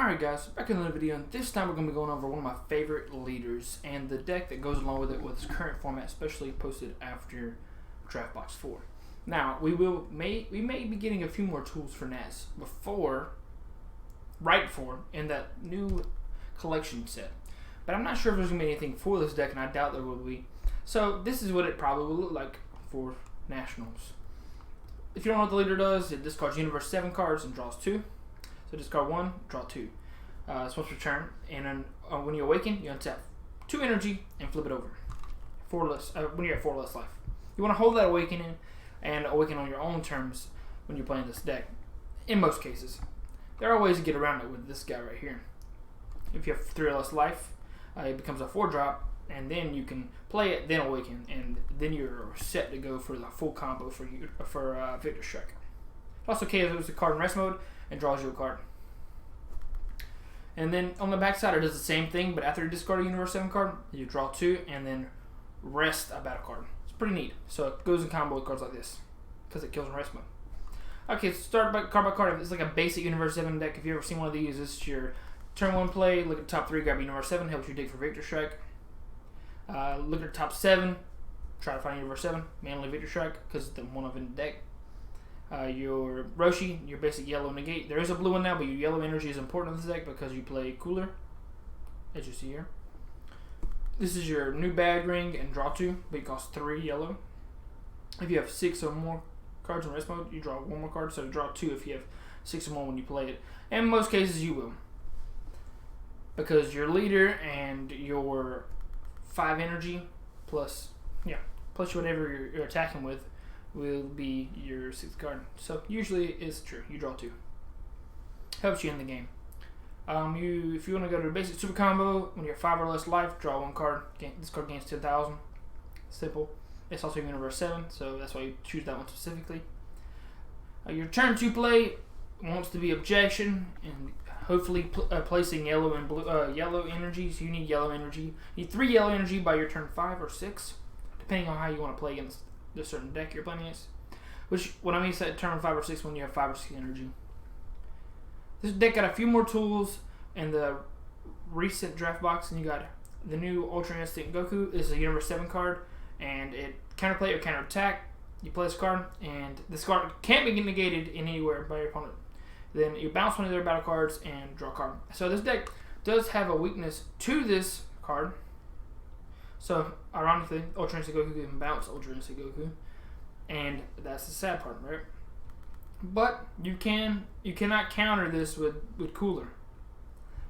Alright guys, back in another video, and this time we're going to be going over one of my favorite leaders and the deck that goes along with it with its current format, especially posted after Draft Box 4. Now, we may be getting a few more tools for Naz right before, in that new collection set. But I'm not sure if there's going to be anything for this deck, and I doubt there will be. So this is what it probably will look like for Nationals. If you don't know what the leader does, it discards Universe 7 cards and draws 2. So discard 1, draw 2. It's once per turn, and then when you awaken, you untap 2 energy and flip it over. 4 less when you're at 4 less life. You want to hold that awakening and awaken on your own terms when you're playing this deck. In most cases, there are ways to get around it with this guy right here. If you have 3 less life, it becomes a 4-drop, and then you can play it, then awaken, and then you're set to go for the full combo for Victor Strike. It also KOs the card in rest mode and draws you a card. And then on the back side, it does the same thing, but after you discard a Universe 7 card, you draw 2 and then rest a battle card. It's pretty neat. So it goes in combo with cards like this because it kills in rest mode. Okay, so start by card. It's like a basic Universe 7 deck. If you've ever seen one of these, this is your turn 1 play. Look at the top 3, grab Universe 7, helps you dig for Victor Strike. Look at the top 7, try to find Universe 7, mainly Victor Strike because it's the one of in the deck. Your Roshi, your basic yellow negate. There is a blue one now, but your yellow energy is important in this deck because you play cooler, as you see here. This is your new bad ring and draw 2, but it costs 3 yellow. If you have 6 or more cards in rest mode, you draw 1 more card, so draw 2 if you have 6 or more when you play it. And in most cases, you will, because your leader and your 5 energy plus whatever you're attacking with will be your 6th card. So usually it's true. You draw 2. Helps you in the game. If you want to go to a basic super combo, when you have 5 or less life, draw 1 card. This card gains 10,000. Simple. It's also Universe 7, so that's why you choose that one specifically. Your turn 2 play wants to be objection and hopefully placing yellow and blue, yellow energy. So you need yellow energy. You need 3 yellow energy by your turn 5 or 6, depending on how you want to play against the certain deck you're playing against. Which, what I mean is that turn 5 or 6 when you have 5 or 6 energy. This deck got a few more tools in the recent draft box, and you got the new Ultra Instinct Goku. This is a Universe 7 card, and it counterplay or counter attack. You play this card, and this card can't be negated in anywhere by your opponent. Then you bounce one of their battle cards and draw a card. So this deck does have a weakness to this card. So, ironically, Ultra Instinct Goku can bounce Ultra Instinct Goku, and that's the sad part, right? But you cannot counter this with Cooler,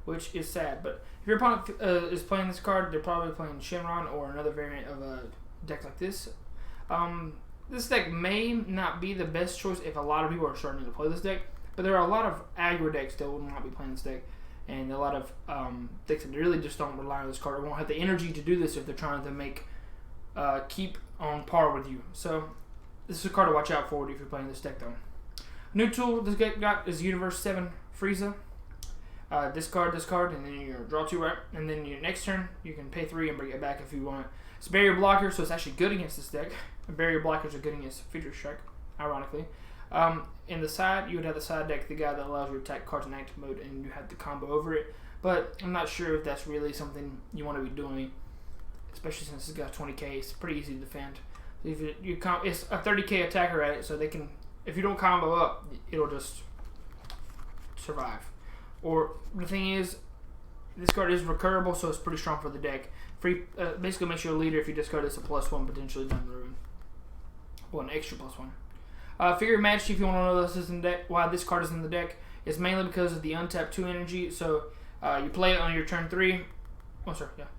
which is sad. But if your opponent is playing this card, they're probably playing Shenron or another variant of a deck like this. This deck may not be the best choice if a lot of people are starting to play this deck, but there are a lot of aggro decks that will not be playing this deck. And a lot of decks that really just don't rely on this card or won't have the energy to do this if they're trying to keep on par with you. So this is a card to watch out for if you're playing this deck, though. A new tool this deck got is Universe 7 Frieza. Discard, and then you draw 2, right? And then your next turn, you can pay 3 and bring it back if you want. It's barrier blocker, so it's actually good against this deck. Barrier blockers are good against Victor Strike, ironically. In the side, you would have the side deck, the guy that allows you to attack cards in active mode, and you have the combo over it. But I'm not sure if that's really something you want to be doing, especially since it's got 20k. It's pretty easy to defend. If it's a 30k attacker at it, so they can. If you don't combo up, it'll just survive. Or the thing is, this card is recurable, so it's pretty strong for the deck. Basically makes you a leader if you discard this a +1 potentially down the road, or an extra +1. Figure Majesty, if you want to know this is in the deck, why this card is in the deck, is mainly because of the untapped 2 energy. So you play it on your turn 3.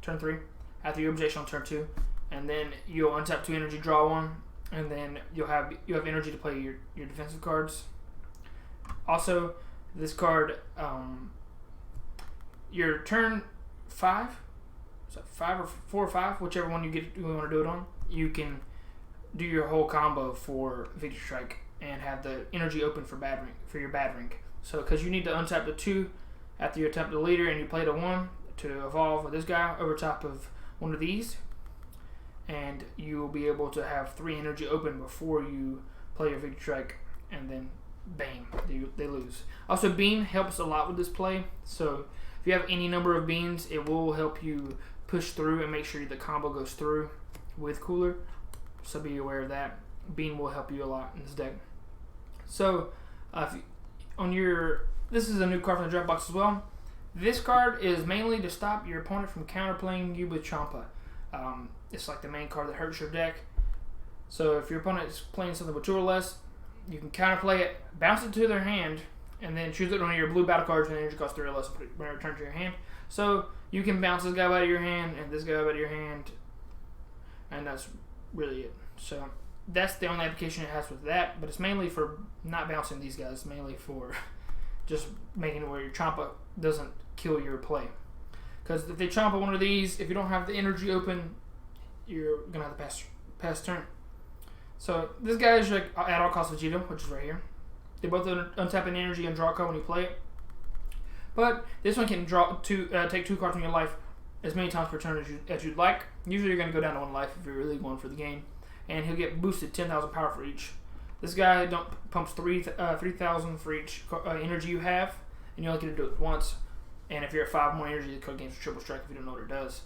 Turn 3. After your objection on turn 2, and then you'll untap 2 energy, draw 1, and then you have energy to play your defensive cards. Also, this card, your turn 5, so 5 or 4 or 5, whichever one you want to do it on, you can do your whole combo for Victor Strike and have the energy open for your bad ring. So because you need to untap the 2 after you attempt the leader, and you play the 1 to evolve with this guy over top of one of these, and you will be able to have 3 energy open before you play your Victor Strike, and then bam, they lose. Also, bean helps a lot with this play. So if you have any number of beans, it will help you push through and make sure the combo goes through with cooler. So be aware of that. Bean will help you a lot in this deck. So this is a new card from the draft box as well. This card is mainly to stop your opponent from counterplaying you with Champa. It's like the main card that hurts your deck. So if your opponent is playing something with 2 or less, you can counterplay it, bounce it to their hand, and then choose it on your blue battle cards and energy cost 3 or less when it returns to your hand. So you can bounce this guy out of your hand and this guy out of your hand, and that's really it. So that's the only application it has with that, but it's mainly for not bouncing these guys. It's mainly for just making it where your Champa doesn't kill your play. Because if they Champa one of these, if you don't have the energy open, you're going to have to pass turn. So this guy is like at all costs Vegeta, which is right here. They both untap an energy and draw a card when you play it. But this one can take 2 cards from your life as many times per turn as you'd like. Usually you're going to go down to 1 life if you're really going for the game. And he'll get boosted 10,000 power for each. This guy pumps 3,000 for each energy you have, and you only get to do it once. And if you're at 5 more energy, the card gains triple strike if you don't know what it does.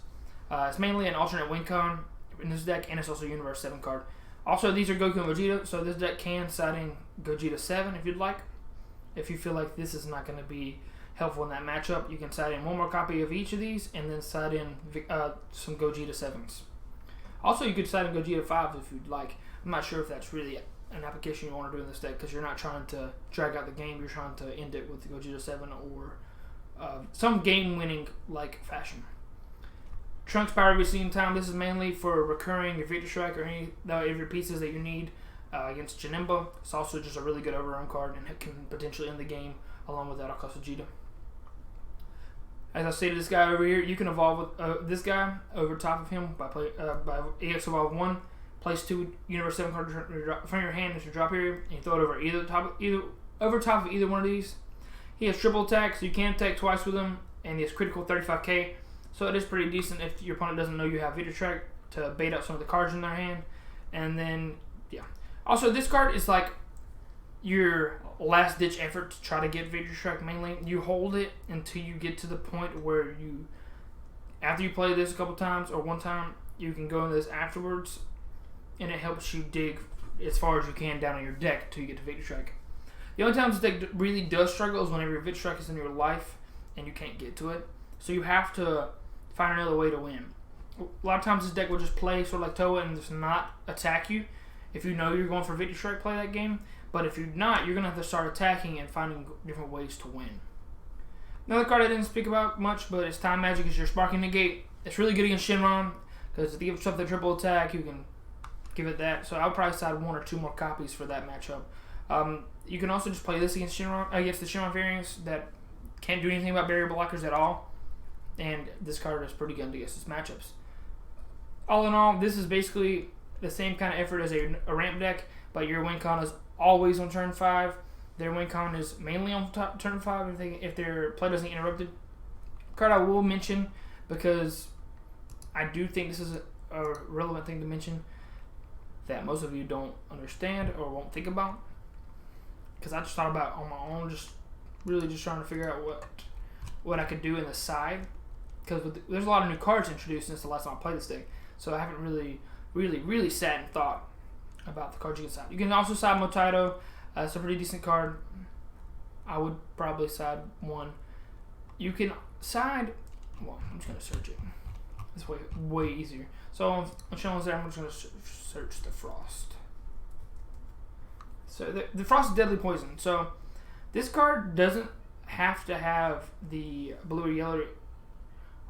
It's mainly an alternate win con in this deck, and it's also a Universe 7 card. Also, these are Goku and Vegeta, so this deck can side in Gogeta 7 if you'd like. If you feel like this is not going to be helpful in that matchup, you can side in 1 more copy of each of these, and then side in some Gogeta 7s. Also, you could side in Gogeta 5s if you'd like. I'm not sure if that's really an application you want to do in this deck, because you're not trying to drag out the game, you're trying to end it with Gogeta 7 or some game-winning like fashion. Trunks Power every single time. This is mainly for recurring your Victor Strike or any of your pieces that you need against Janemba. It's also just a really good overrun card, and it can potentially end the game along with that Akasu Vegeta. As I stated, this guy over here, you can evolve with this guy over top of him by EX Evolve 1. Place 2 Universe 7 cards from your hand as your drop area, and you throw it over top of either one of these. He has triple attack, so you can attack twice with him, and he has critical 35k. So it is pretty decent if your opponent doesn't know you have Victor Strike to bait out some of the cards in their hand. And then, yeah. Also, this card is like your last-ditch effort to try to get Victor Strike mainly. You hold it until you get to the point where you, after you play this a couple times or one time, you can go into this afterwards, and it helps you dig as far as you can down on your deck until you get to Victor Strike. The only times this deck really does struggle is whenever your Victor Strike is in your life and you can't get to it. So you have to find another way to win. A lot of times this deck will just play sort of like Toa and just not attack you. If you know you're going for Victor Strike, play that game. But if you're not, you're going to have to start attacking and finding different ways to win. Another card I didn't speak about much, but it's Time Magic. Is your Sparking Negate. It's really good against Shenron, because if you give something triple attack, you can give it that. So I would probably side 1 or 2 more copies for that matchup. You can also just play this against the Shenron variants that can't do anything about barrier blockers at all. And this card is pretty good against its matchups. All in all, this is basically the same kind of effort as a ramp deck, but your win con is always on turn 5. Their win con is mainly on turn 5 if their play doesn't get interrupted. Card I will mention, because I do think this is a relevant thing to mention that most of you don't understand or won't think about. Because I just thought about it on my own, just trying to figure out what I could do in the side. Because there's a lot of new cards introduced since the last time I played this deck, so I haven't really sat and thought about the cards you can side. You can also side Motaito. It's a pretty decent card. I would probably side 1. You can side. Well, I'm just gonna search it. It's way easier. So on Channel's there, I'm just gonna search the Frost. So the Frost is Deadly Poison. So this card doesn't have to have the blue or yellow,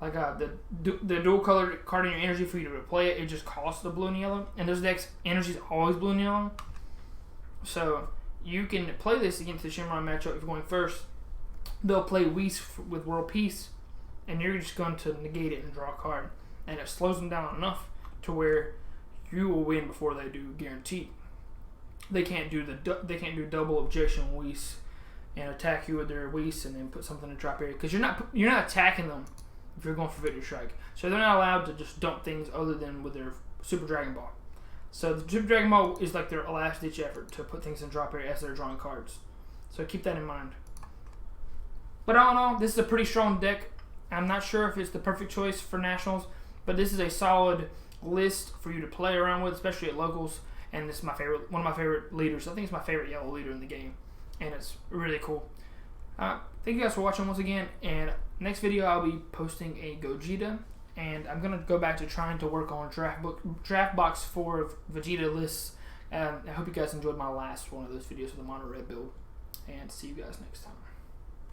like the dual colored card in your energy for you to play it. It just costs the blue and yellow, and those decks energy is always blue and yellow. So you can play this against the Shenron matchup if you're going first. They'll play Whis with World Peace, and you're just going to negate it and draw a card, and it slows them down enough to where you will win before they do, guaranteed. They can't do double objection Whis and attack you with their Whis and then put something in the drop area, because you're not attacking them if you're going for Victor Strike. So they're not allowed to just dump things other than with their Super Dragon Ball. So the Super Dragon Ball is like their last ditch effort to put things in drop area as they're drawing cards. So keep that in mind. But all in all, this is a pretty strong deck. I'm not sure if it's the perfect choice for Nationals, but this is a solid list for you to play around with, especially at locals. And this is my favorite, one of my favorite leaders. I think it's my favorite yellow leader in the game, and it's really cool. Thank you guys for watching once again. And next video, I'll be posting a Gogeta, and I'm gonna go back to trying to work on draft box 4 of Vegeta lists. I hope you guys enjoyed my last one of those videos with the mono red build, and see you guys next time.